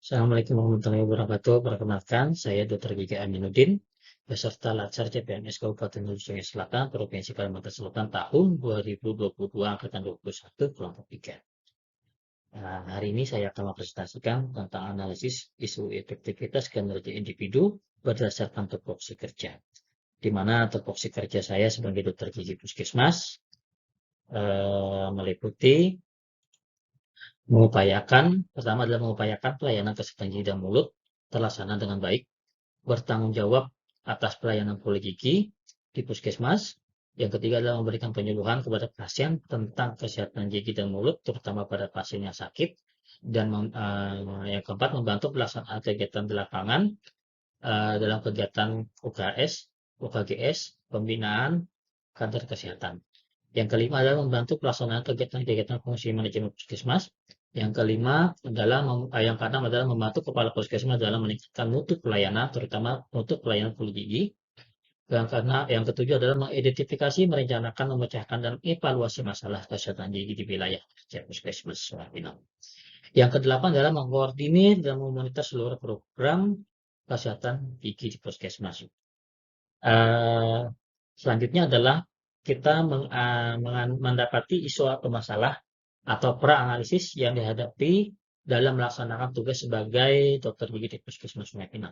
Assalamualaikum warahmatullahi wabarakatuh. Perkenalkan, saya Dr. Gigi Aminuddin, peserta Latsar CPNS Kabupaten Hulu Sungai Selatan, Provinsi Kalimantan Selatan tahun 2022, angkatan 21, kelompok 3. Nah, hari ini saya akan mempresentasikan tentang analisis isu efektivitas kinerja individu berdasarkan tupoksi kerja. Di mana tupoksi kerja saya sebagai Dr. Gigi Puskesmas meliputi pertama adalah mengupayakan pelayanan kesehatan gigi dan mulut terlaksana dengan baik, bertanggung jawab atas pelayanan poli gigi di puskesmas. Yang ketiga adalah memberikan penyuluhan kepada pasien tentang kesehatan gigi dan mulut, terutama pada pasien yang sakit. Dan yang keempat, membantu pelaksanaan kegiatan di lapangan dalam kegiatan UKS, UKGS, pembinaan kader kesehatan. Yang kelima adalah membantu pelaksanaan kegiatan-kegiatan fungsi manajemen puskesmas. Yang keenam adalah membantu kepala puskesmas dalam meningkatkan mutu pelayanan, terutama mutu pelayanan poli gigi. Yang ketujuh adalah mengidentifikasi, merencanakan, memecahkan, dan evaluasi masalah kesehatan gigi di wilayah puskesmas. Yang kedelapan adalah mengkoordinir dan memonitor seluruh program kesehatan gigi di puskesmas. Selanjutnya adalah kita mendapati isu atau masalah atau pra-analisis yang dihadapi dalam melaksanakan tugas sebagai dokter gigi di Puskesmas Sungai Pinang.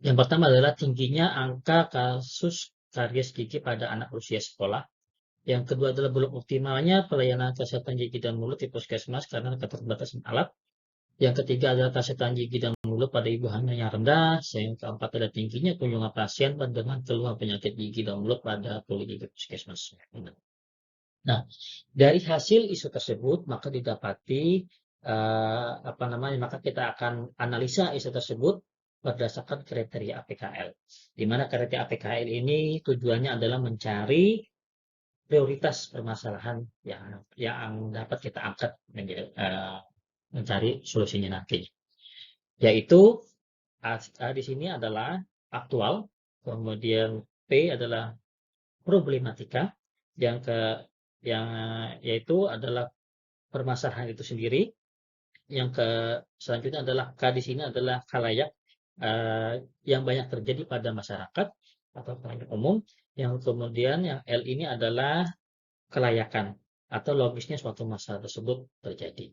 Yang pertama adalah tingginya angka kasus karies gigi pada anak usia sekolah. Yang kedua adalah belum optimalnya pelayanan kesehatan gigi dan mulut di puskesmas karena keterbatasan alat. Yang ketiga adalah kesehatan gigi dan mulut pada ibu hamil yang rendah. Yang keempat adalah tingginya kunjungan pasien dengan keluhan penyakit gigi dan mulut pada poli gigi puskesmas. Nah, dari hasil isu tersebut maka didapati maka kita akan analisa isu tersebut berdasarkan kriteria APKL. Di mana kriteria APKL ini tujuannya adalah mencari prioritas permasalahan yang dapat kita angkat mencari solusinya nanti. Yaitu di sini adalah aktual, kemudian P adalah problematika, yaitu adalah permasalahan itu sendiri. Selanjutnya adalah K di sini adalah khalayak yang banyak terjadi pada masyarakat atau khalayak umum. Yang kemudian yang L ini adalah kelayakan atau logisnya suatu masalah tersebut terjadi.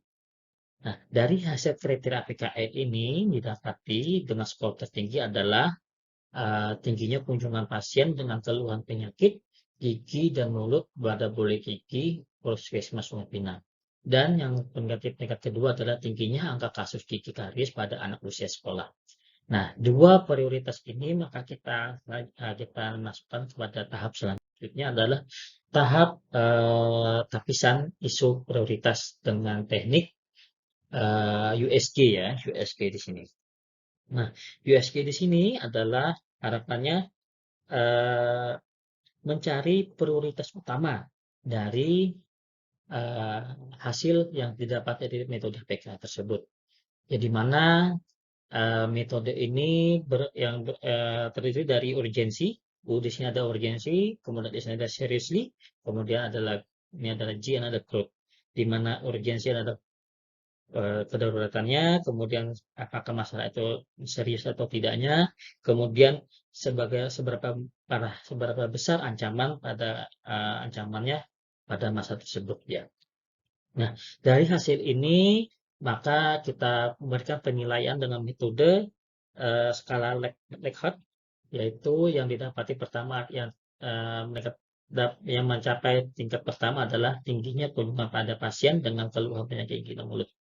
Nah, dari hasil kriteria APKL ini didapati dengan skor tertinggi adalah tingginya kunjungan pasien dengan keluhan penyakit gigi dan mulut pada poli gigi Puskesmas Sungai Pinang. Dan yang tingkat kedua adalah tingginya angka kasus gigi karies pada anak usia sekolah. Nah, dua prioritas ini maka kita masukkan kepada tahap selanjutnya adalah tahap tapisan isu prioritas dengan teknik USG ya, USG di sini. Nah, USG di sini adalah harapannya mencari prioritas utama dari hasil yang didapat dari metode PK tersebut. Ya, di mana metode ini terdiri dari urgensi. Di sini ada urgensi, kemudian di sini ada seriously, kemudian ini adalah G dan ada growth. Di mana urgensi adalah kedaruratannya, kemudian apakah masalah itu serius atau tidaknya, kemudian seberapa besar ancamannya pada masa tersebut ya. Nah, dari hasil ini maka kita memberikan penilaian dengan metode skala Likert, yaitu yang didapati pertama yang mencapai tingkat pertama adalah tingginya kunjungan pada pasien dengan keluhan penyakit gigi dan mulut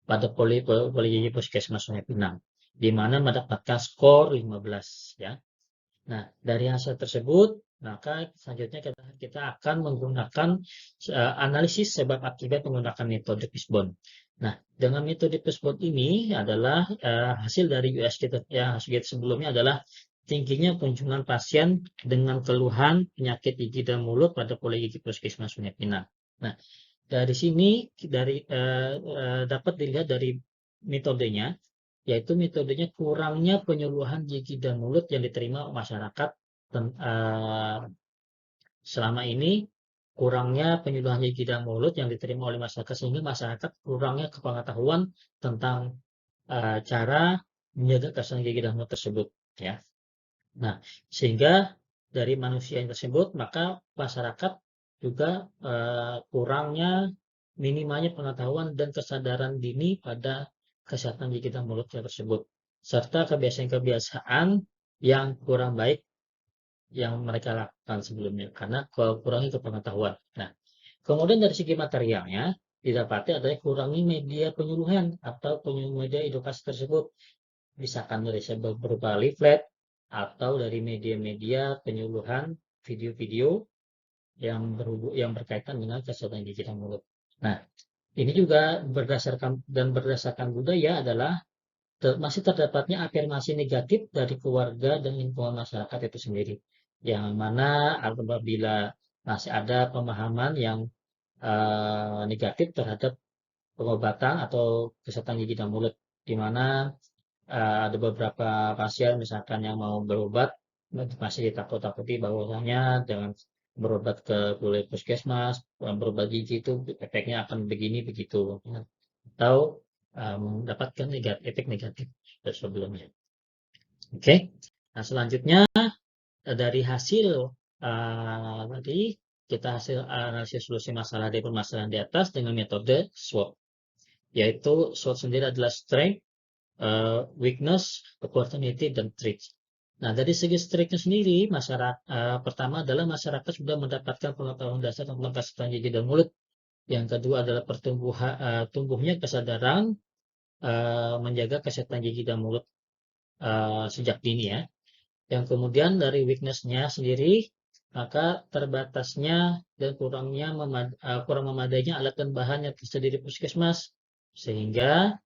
pada poli gigi Puskesmas Sungai Pinang, di mana mendapatkan skor 15 ya. Nah, dari hasil tersebut maka selanjutnya kita akan menggunakan analisis sebab akibat menggunakan metode Fishbone. Nah, dengan metode Fishbone ini adalah hasil dari USG sebelumnya adalah tingginya kunjungan pasien dengan keluhan penyakit gigi dan mulut pada poli gigi Puskesmas Sungai Pinang. Nah, dari sini dapat dilihat dari metodenya, yaitu metodenya kurangnya penyuluhan gigi dan mulut yang diterima masyarakat selama ini. Kurangnya penyuluhan gigi dan mulut yang diterima oleh masyarakat sehingga masyarakat kurangnya kepengetahuan tentang cara menjaga kesehatan gigi dan mulut tersebut, ya. Nah, sehingga dari manusia yang tersebut, maka masyarakat juga kurangnya minimanya pengetahuan dan kesadaran dini pada kesehatan gigi dan mulutnya tersebut, serta kebiasaan-kebiasaan yang kurang baik yang mereka lakukan sebelumnya karena kurangnya pengetahuan. Nah, kemudian dari segi materialnya didapati adanya kurangi media penyuluhan atau media edukasi tersebut, misalkan dari berupa leaflet atau dari media-media penyuluhan video-video yang berkaitan dengan kesehatan gigi dan mulut. Nah, ini juga berdasarkan budaya adalah masih terdapatnya afirmasi negatif dari keluarga dan lingkungan masyarakat itu sendiri, yang mana apabila masih ada pemahaman yang negatif terhadap pengobatan atau kesehatan gigi dan mulut, di mana ada beberapa pasien misalkan yang mau berobat masih ditakut-takuti bahwasanya dengan berobat ke puskesmas, berobat gigi itu efeknya akan begini begitu, atau mendapatkan efek negatif sebelumnya. Oke, nah selanjutnya dari hasil tadi kita hasil analisis solusi masalah dari permasalahan di atas dengan metode SWOT, yaitu SWOT sendiri adalah strength, weakness, opportunity, dan threats. Nah, dari segi strength sendiri, pertama adalah masyarakat sudah mendapatkan pengetahuan dasar tentang kesehatan gigi dan mulut. Yang kedua adalah tumbuhnya kesadaran menjaga kesehatan gigi dan mulut sejak dini, ya. Yang kemudian dari weakness-nya sendiri, maka terbatasnya dan kurang memadainya alat dan bahan yang tersedia di puskesmas, sehingga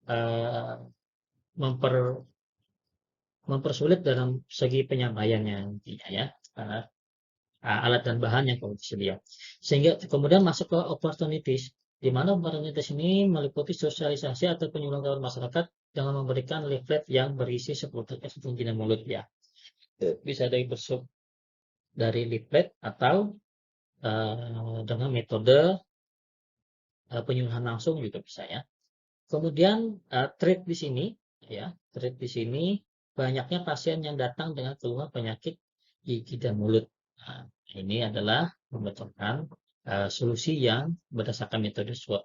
uh, memper mempersulit dalam segi penyampaiannya intinya, ya, karena alat dan bahan yang kurang tersedia. Sehingga kemudian masuk ke opportunities, di mana opportunities ini meliputi sosialisasi atau penyuluhan masyarakat dengan memberikan leaflet yang berisi seputar kesehatan gigi dan mulut, ya. Bisa dari leaflet atau dengan metode penyuluhan langsung juga bisa, ya. Kemudian treat di sini, ya, treat di sini banyaknya pasien yang datang dengan keluhan penyakit gigi dan mulut. Nah, ini adalah membutuhkan solusi yang berdasarkan metode SWOT.